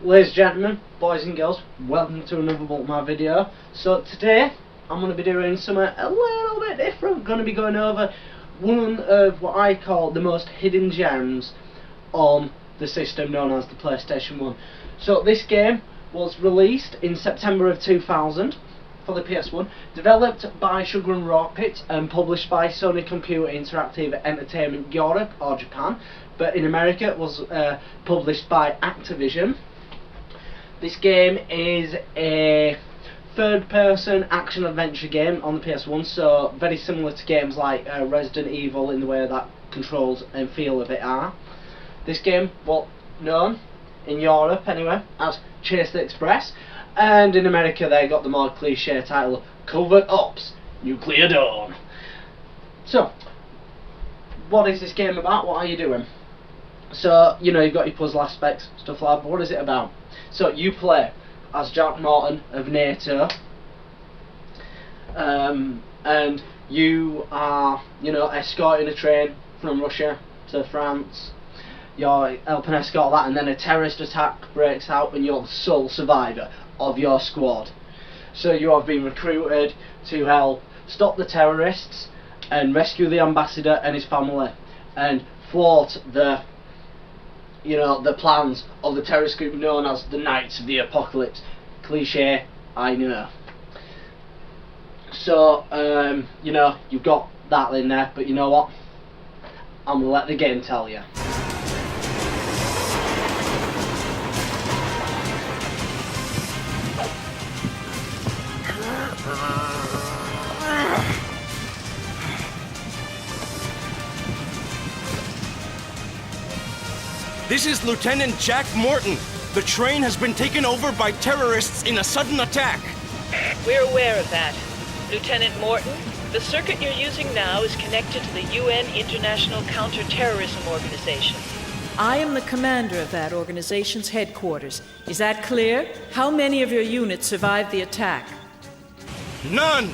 Ladies and gentlemen, boys and girls, welcome to another Bulletmarv video. So today I'm going to be doing something a little bit different. I'm going to be going over one of what I call the most hidden gems on the system known as the PlayStation 1. So this game was released in September of 2000 for the PS1, developed by Sugar and Rocket and published by Sony Computer Interactive Entertainment Europe or Japan, but in America it was published by Activision. This game is a third-person action-adventure game on the PS1, so very similar to games like Resident Evil in the way that controls and feel of it are. This game was known, in Europe anyway, as Chase the Express, and in America they got the more cliche title of Covert Ops Nuclear Dawn. So, what is this game about? What are you doing? So, you know, you've got your puzzle aspects, stuff like that, but what is it about? So, you play as Jack Morton of NATO, and you are, you know, escorting a train from Russia to France. You're helping escort that, and then a terrorist attack breaks out, and you're the sole survivor of your squad. So, you have been recruited to help stop the terrorists and rescue the ambassador and his family, and thwart the plans of the terrorist group known as the Knights of the Apocalypse. Cliche, I know. So, you know, you've got that in there, but you know what? I'm going to let the game tell you. This is Lieutenant Jack Morton. The train has been taken over by terrorists in a sudden attack. We're aware of that. Lieutenant Morton, the circuit you're using now is connected to the UN International Counter-Terrorism Organization. I am the commander of that organization's headquarters. Is that clear? How many of your units survived the attack? None!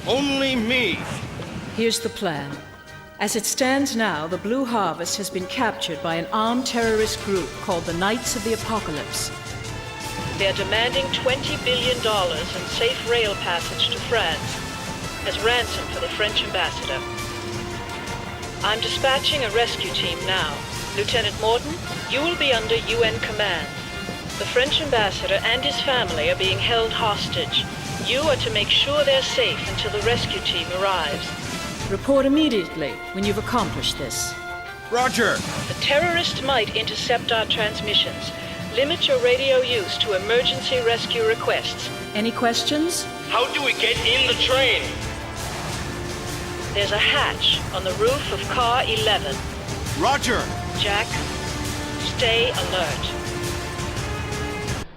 Only me! Here's the plan. As it stands now, the Blue Harvest has been captured by an armed terrorist group called the Knights of the Apocalypse. They're demanding $20 billion in safe rail passage to France as ransom for the French ambassador. I'm dispatching a rescue team now. Lieutenant Morton, you will be under UN command. The French ambassador and his family are being held hostage. You are to make sure they're safe until the rescue team arrives. Report immediately when you've accomplished this. Roger! The terrorists might intercept our transmissions. Limit your radio use to emergency rescue requests. Any questions? How do we get in the train? There's a hatch on the roof of car 11. Roger! Jack, stay alert.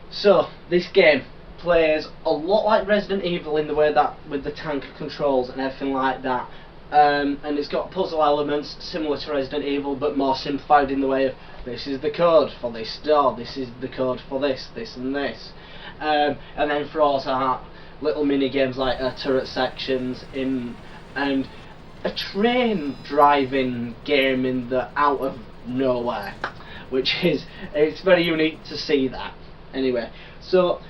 So, this game plays a lot like Resident Evil in the way that with the tank controls and everything like that. And it's got puzzle elements similar to Resident Evil, but more simplified in the way of this is the code for this door, this is the code for this and this. And then throws out little mini games like turret sections and a train driving game in the out of nowhere, which is, it's very unique to see that. Anyway, so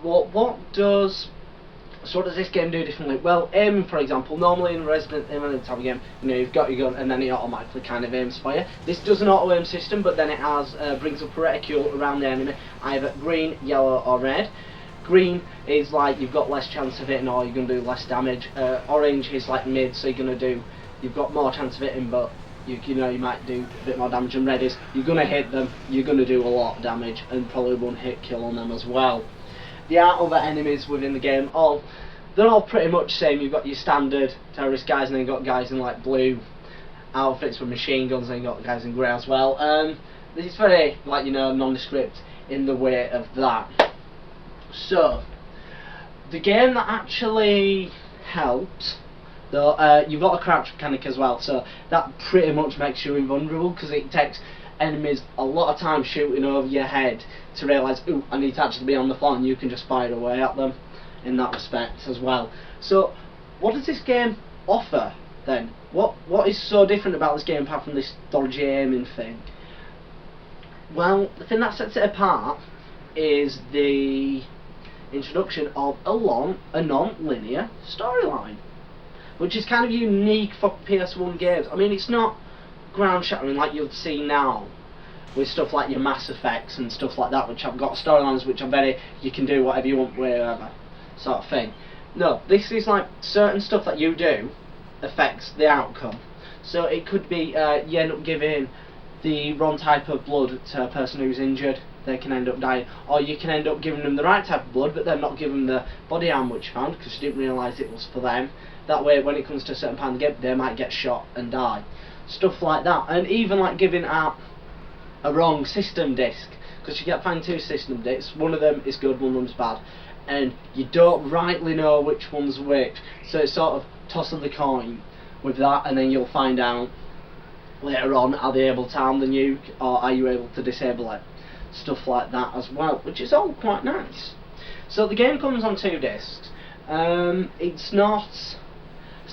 what does this game do differently? Well, aiming, for example, normally in Resident Evil type of game, you know, you've got your gun and then it automatically kind of aims for you. This does an auto aim system, but then it has brings up a reticule around the enemy, either green, yellow, or red. Green is like you've got less chance of hitting, or you're going to do less damage. Orange is like mid, so you've got more chance of hitting, but you know, you might do a bit more damage. And red is you're going to hit them, you're going to do a lot of damage, and probably one hit kill on them as well. There are other enemies within the game. They're all pretty much the same. You've got your standard terrorist guys, and then you've got guys in like blue outfits with machine guns, and you've got guys in grey as well. It's very, like, you know, nondescript in the way of that. So, the game that actually helps, though, you've got a crouch mechanic as well, so that pretty much makes you invulnerable, because it takes enemies a lot of time shooting over your head to realise, ooh, I need to actually be on the floor, and you can just fire away at them in that respect as well. So, what does this game offer then? What is so different about this game apart from this dodgy aiming thing? Well, the thing that sets it apart is the introduction of a non-linear storyline, which is kind of unique for PS1 games. I mean, it's not ground-shattering like you'll see now with stuff like your Mass Effects and stuff like that, which have got storylines which are very, you can do whatever you want wherever, sort of thing. No, this is like certain stuff that you do affects the outcome. So it could be you end up giving the wrong type of blood to a person who's injured, they can end up dying, or you can end up giving them the right type of blood but then not give them the body arm which you found because you didn't realise it was for them. That way when it comes to a certain part of the game they might get shot and die. Stuff like that. And even like giving out a wrong system disc, because you get find 2 system discs, one of them is good, one of them's bad, and you don't rightly know which one's which, so it's sort of toss of the coin with that, and then you'll find out later on, are they able to arm the nuke or are you able to disable it, stuff like that as well, which is all quite nice. So the game comes on 2 discs. It's not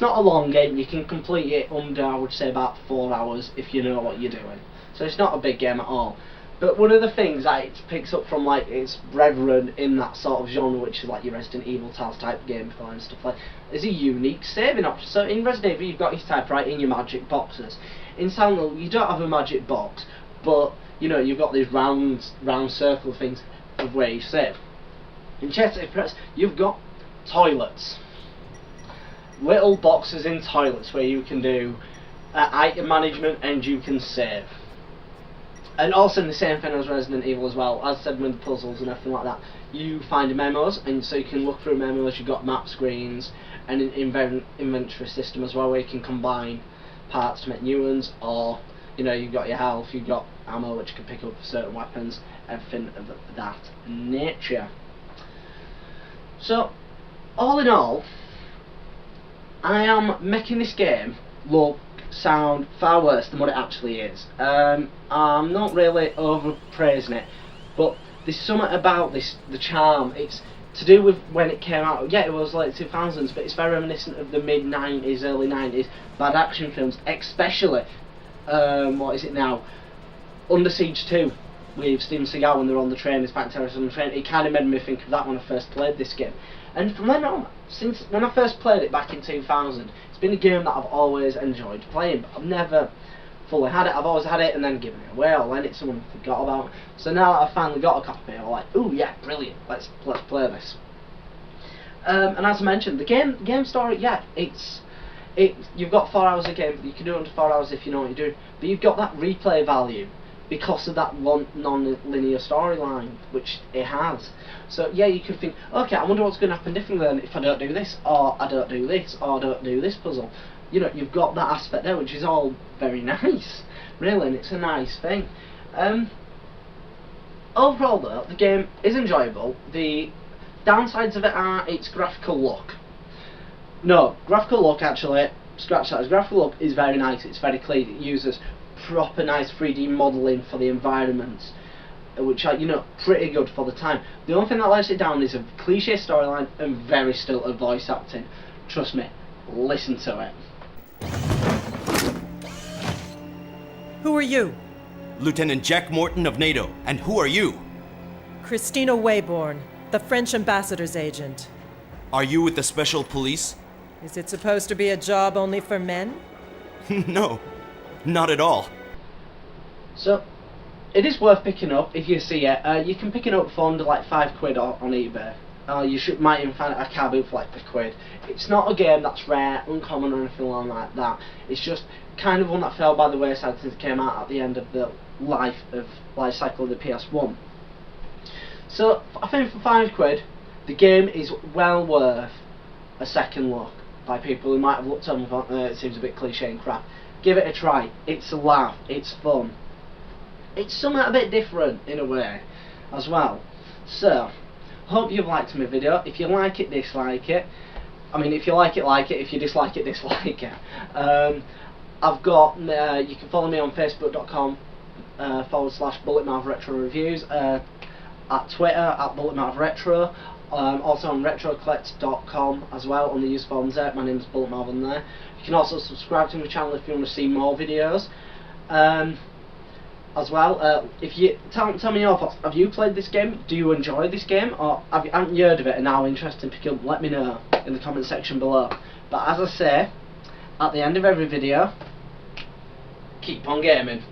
a long game, you can complete it under, I would say, about 4 hours if you know what you're doing. So it's not a big game at all. But one of the things that it picks up from like its brethren in that sort of genre, which is like your Resident Evil Tales type gameplay and stuff like, is a unique saving option. So in Resident Evil you've got your typewriter in your magic boxes. In Silent Hill you don't have a magic box, but you know you've got these round circle things of where you save. In Jet Express you've got toilets. Little boxes in toilets where you can do item management and you can save. And also in the same thing as Resident Evil as well, as I said with the puzzles and everything like that, you find memos, and so you can look through memos, you've got map screens, and an inventory system as well where you can combine parts to make new ones, or, you know, you've got your health, you've got ammo which you can pick up for certain weapons, everything of that nature. So, all in all, I am making this game look, sound far worse than what it actually is. I'm not really overpraising it, but there's something about this, the charm. It's to do with when it came out. Yeah, it was late 2000s, but it's very reminiscent of the mid 90s, early 90s bad action films, especially what is it now, Under Siege 2 with Steven Seagal when they're on the train, it's back terrorists on the train. It kind of made me think of that when I first played this game. And from then on, since when I first played it back in 2000, it's been a game that I've always enjoyed playing, but I've never fully had it. I've always had it and then given it away or lent it to someone who forgot about it. So now I've finally got a copy, I'm like, ooh yeah, brilliant, let's play this. And as I mentioned, the game story, yeah, you've got 4 hours of game, you can do it under 4 hours if you know what you're doing, but you've got that replay value because of that one non-linear storyline, which it has. So yeah, you can think, okay, I wonder what's going to happen differently then if I don't do this, or I don't do this, or I don't do this puzzle. You know, you've got that aspect there, which is all very nice, really, and it's a nice thing. Overall though, the game is enjoyable. The downsides of it are its graphical look. No, graphical look actually, scratch that, its graphical look is very nice, it's very clean, it uses proper nice 3D modelling for the environments, which are, you know, pretty good for the time. The only thing that lets it down is a cliche storyline and very stilted voice acting. Trust me, listen to it. Who are you? Lieutenant Jack Morton of NATO. And who are you? Christina Wayborn, the French ambassador's agent. Are you with the special police? Is it supposed to be a job only for men? No, not at all. So, it is worth picking up if you see it. You can pick it up for under like £5 on eBay. You might even find it at a car boot for like £1. It's not a game that's rare, uncommon or anything like that. It's just kind of one that fell by the wayside since it came out at the end of the life cycle of the PS1. So I think for £5, the game is well worth a second look by people who might have looked on and thought, it seems a bit cliche and crap. Give it a try. It's a laugh. It's fun. It's something a bit different in a way as well. So, hope you've liked my video. If you like it, dislike it. I mean, if you like it, like it. If you dislike it, dislike it. I've got, you can follow me on facebook.com /Bulletmarv Retro Reviews, at Twitter at Bulletmarv Retro, also on retrocollect.com as well on the user forums there. My name's Bulletmarv on there. You can also subscribe to my channel if you want to see more videos. as well. If you tell me your thoughts. Have you played this game? Do you enjoy this game, or haven't you heard of it and now interested in picking up? Let me know in the comment section below. But as I say at the end of every video, keep on gaming.